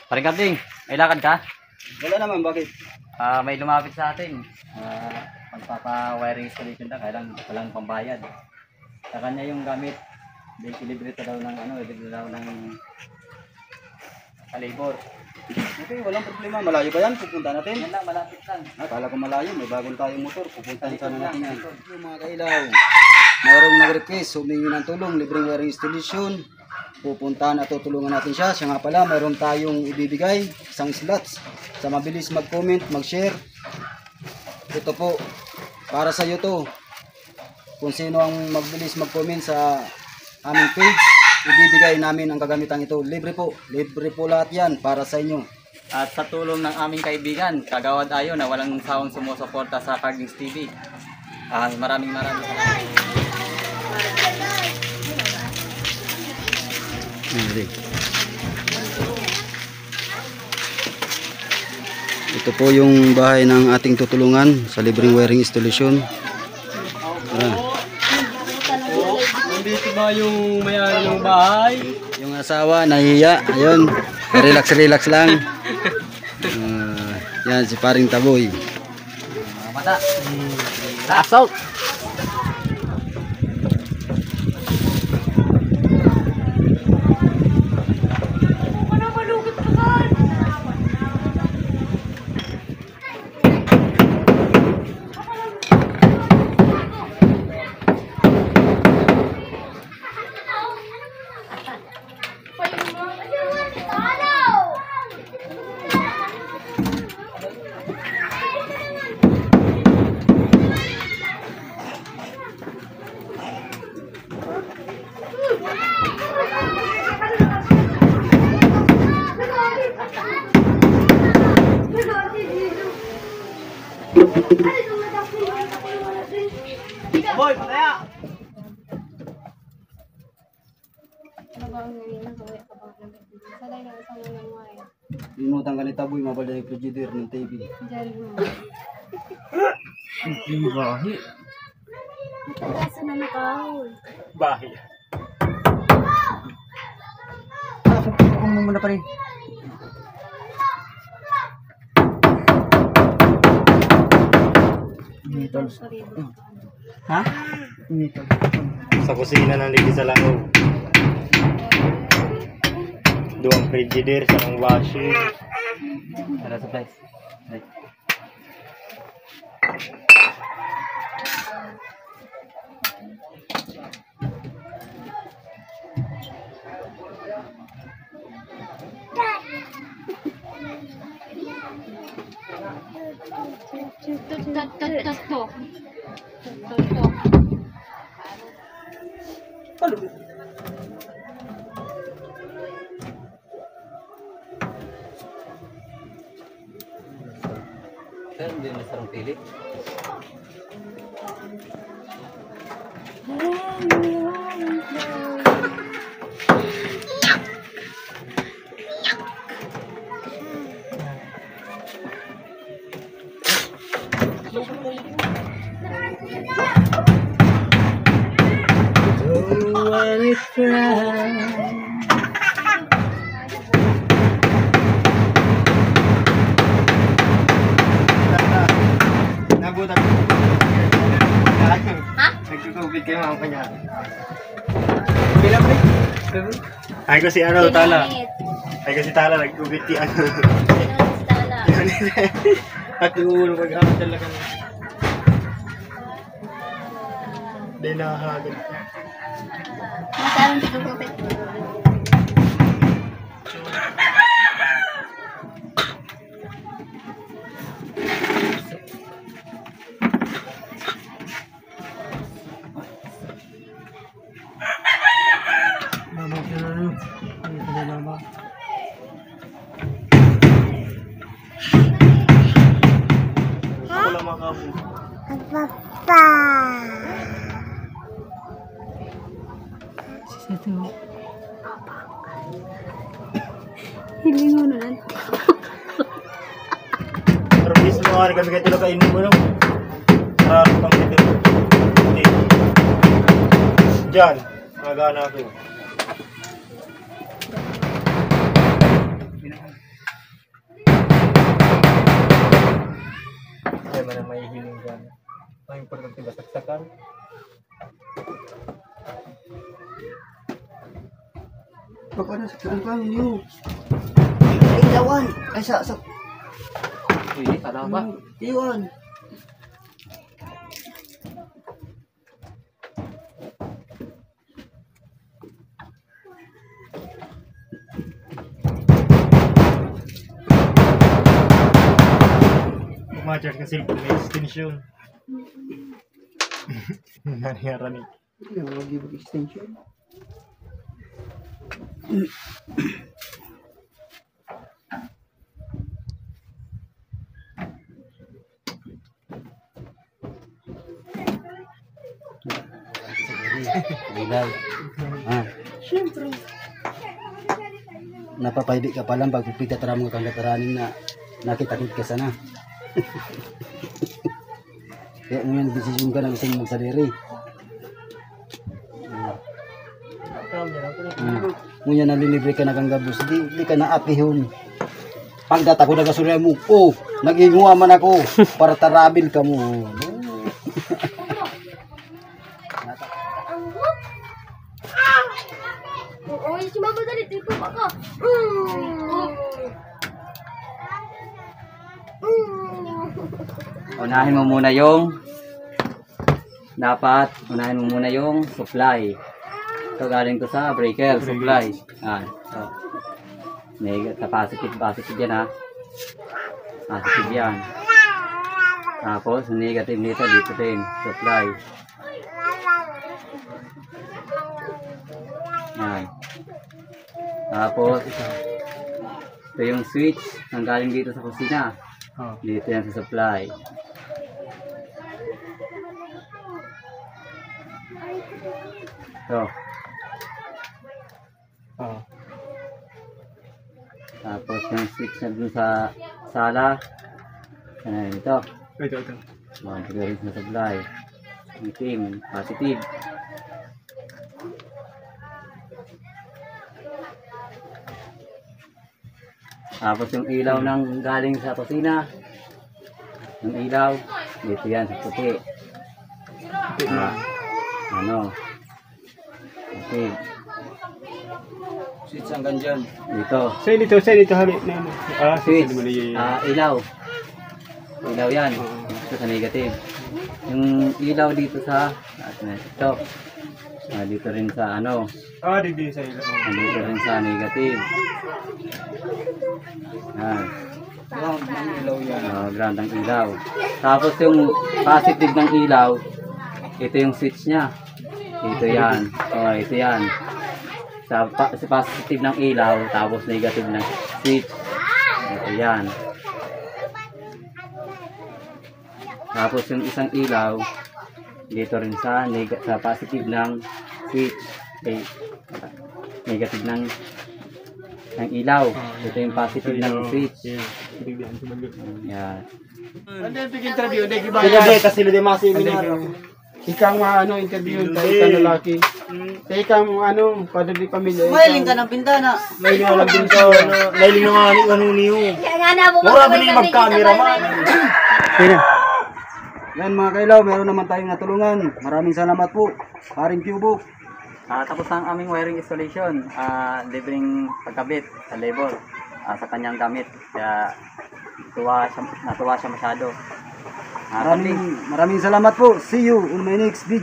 Paring Karding, may lakad ka? Wala naman, bakit? May lumapit sa atin. Magpapa-wiring installation na, kaya lang walang pambayad. Sa kanya yung gamit. Libre daw ng libre daw ng labor. Okay, walang problema. Malayo ba yan? Pupunta natin. Yan lang, malapit lang. Kala ko malayo. May bagong tayong motor. Pupuntahan sana natin yan. Yung mga kailaw, mayroong nag-request, humingi ng tulong, libreng wiring installation. Pupuntahan at tutulungan natin siya. Siya nga pala, mayroon tayong ibibigay, isang slots. Sa mabilis mag-comment, mag-share. Ito po, para sa iyo to. Kung sino ang mabilis mag-comment sa aming page, ibibigay namin ang kagamitan ito. Libre po lahat yan para sa inyo. At sa tulong ng aming kaibigan, Kagawad Ayo na walang sawang sumusuporta sa Cardings TV. Maraming salamat. Ito po yung bahay ng ating tutulungan sa libreng wiring installation. Nandito ba yung may-ari ng bahay? Yung asawa nahihiya, ayun, relax lang. Yan si Paring Taboy. Mata. Assault. Boy, pataya! Limutan ka ni Taboy, mabala yung frigidaire ng TV. Yung bahay. Kaso na nakahol. Bahay. Kung mo muna pa rin. Ha? Sa kusina ng ligi sa langaw. Duwang frigidaire sa ng washing. Ada supplies. Right. Kan dia sarong pilih. Nagutak. Ha? Nagtutubig kayo mga kanya. Bilang ay ko si Tala. Ay ko si Tala nagtubig ti At yung ulo mag-amat talaga. Hindi nakahagad. Masarang tutupit. Wala makabu. Papa. Hiling mo na lang. Pero please mo nga kami kayo kainin mo lang. Para pang dito. Diyan, magana ako. may hiling dyan. Ang importante ba, saksakan? Baka na sa kang niyo. Ay, lawan. Ay, sa... Hindi, tala ba? Iwan. Ma-charge ka cellphone, may extension. Nangyara ni. Yung mag-give extension. Ilaw. Ah. Siyempre. Napapaibi ka pa lang pag pipigkatara mo kang kataranin na nakitakot ka sana. Kaya mo yan, desisyon ka ng isang magsaliri. Ngunyan nalilibre ka na kang gabos, di ka na apihon. Pagdat ako nagasulay mo, oh, naghinguha man ako para tarabil ka mo. Oo, si mama dali, tiko pa ka. Unahin mo muna yung unahin mo muna yung supply. Ito galing to sa breaker, supply. So. Sa positive yan ha. Positive yan. Tapos, negative nito, dito din, supply. Yan. Tapos, ito yung switch, ang galing dito sa kusina. Oh. Dito yan sa supply. Ito. Oh. Tapos yung switch na dun sa sala. Ayan, ito. Ito. Ito rin sa supply. Yung team, positive. Tapos yung ilaw ng galing sa kusina. Yung ilaw, dito yan sa puti. Ano? Okay. Switch hanggang dyan. Dito. Say dito, halit na yun. Switch. Mali. Ilaw. Ilaw yan. Ito sa negative. Yung ilaw dito sa ito. Dito rin sa ano. Dito sa ilo. Dito rin sa negative. Ground ng ilaw yan. Ground ng ilaw. Tapos yung positive ng ilaw, ito yung switch niya. Ito yan. Ito yan. Sa positive ng ilaw, tapos negative ng switch. Ito yan. Tapos yung isang ilaw, dito rin sa positive ng switch. Negative ng ilaw. Ito yung positive ng switch. Yan. Ano yung interview? Hindi, iba Sila yan. de, kasi sila de masiminar. Ikang interview tayo ka lalaki. Ikang padali pamilya. Smiling ka ng pintana. May lang din sa lailing nga ni ano niyo. Kaya nga na, Mura ba niyo mag-camera man? Yan mga kailaw, meron naman tayong natulungan. Maraming salamat po. Haring Cubo. Tapos ang aming wiring installation, libreng pagkabit sa label sa kanyang gamit. Kaya natuwa siya masyado. Maraming salamat po. See you on my next video.